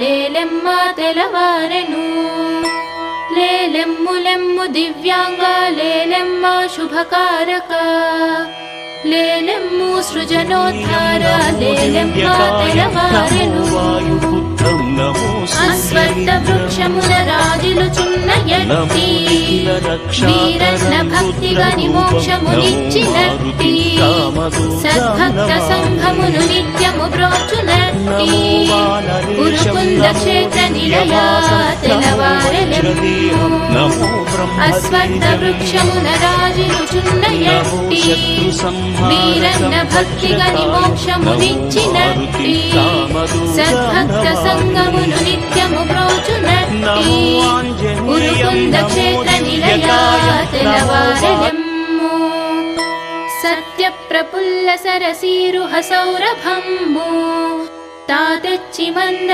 లేలెమ్మ తెలవారెను లేలెమ్ము లెమ్ము దివ్యాంగ లేలెమ్మ శుభకారక లేలెమ్ము సృజనోద్ధార లేలెమ్మ తెలవారెను అశ్వత్థ వృక్షమున రాజిలుచున్న ఎట్టి వీరన్న భక్తిగా మోక్షమునిచ్చినట్టి సద్భక్త సంఘమును నిత్యము బ్రోచునట్టి ఉరుకుంద క్షేత్ర నిలయా తెలవారెలెమ్ము అశ్వత్థ వృక్షమున రాజిలుచున్న ఎట్టి వీరన్న భక్తిగా మోక్షమునిచ్చినట్టి సద్భక్త సంఘమును నిత్యము బ్రోచునట్టి ఉరుకుంద క్షేత్ర నిలయా తెలవారెలెమ్ము సత్య ప్రఫుల్ల సరసీరుహ సౌరభంబు తాతెచ్చి మంద